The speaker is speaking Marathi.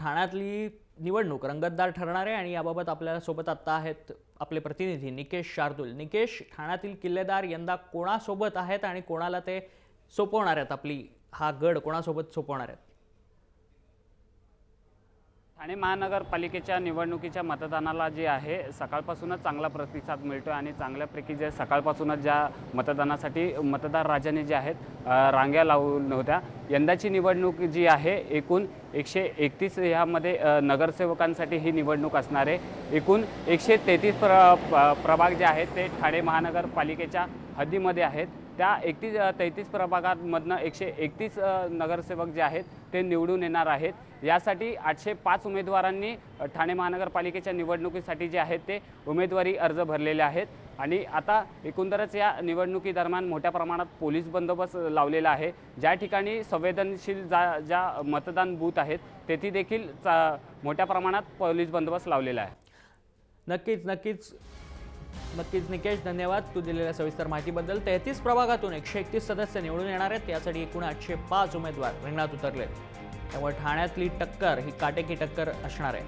ठाण्यातली निवडणूक रंगतदार ठरणार आहे आणि याबाबत आपल्या सोबत आता आहेत आपले प्रतिनिधी निकेश शार्दूल। निकेश, ठाण्यातील किल्लेदार यंदा कोणासोबत आहेत आणि कोणाला ते सोपवणार आहेत? हा गड कोणासोबत सोपवणार आहेत? ठाणे महानगरपालिकेच्या निवडणुकीच्या मतदानाला जे आहे सकाळपासूनच चांगला प्रतिसाद मिळतो आणि चांगल्यापैकी जे सकाळपासूनच ज्या मतदानासाठी मतदार राजाने जे आहेत रांग्या लावून होत्या। यंदाची निवडणूक जी आहे एकूण 131 ह्यामध्ये नगरसेवकांसाठी ही निवडणूक असणार आहे। एकूण 133 प्रभाग जे आहेत ते ठाणे महानगरपालिकेच्या हद्दीमध्ये आहेत। त्या 33 प्रभागांमधनं 131 नगरसेवक जे आहेत ते निवडून येणार आहेत। यासाठी 805 उमेदवारांनी ठाणे महानगरपालिकेच्या निवडणुकीसाठी जे आहेत ते उमेदवारी अर्ज भरलेले आहेत आणि आता एकंदरच या निवडणुकीदरम्यान मोठ्या प्रमाणात पोलीस बंदोबस्त लावलेला आहे। ज्या ठिकाणी संवेदनशील ज्या मतदान बूथ आहेत तेथे देखील मोठ्या प्रमाणात पोलीस बंदोबस्त लावलेला आहे। नक्कीच निकेश, धन्यवाद तू दिलेल्या सविस्तर माहितीबद्दल। 33 प्रभागातून 131 सदस्य निवडून येणार आहेत। यासाठी एकूण 805 उमेदवार रिंगणात उतरले, त्यामुळे ठाण्यातली टक्कर ही काटेकी टक्कर असणार आहे।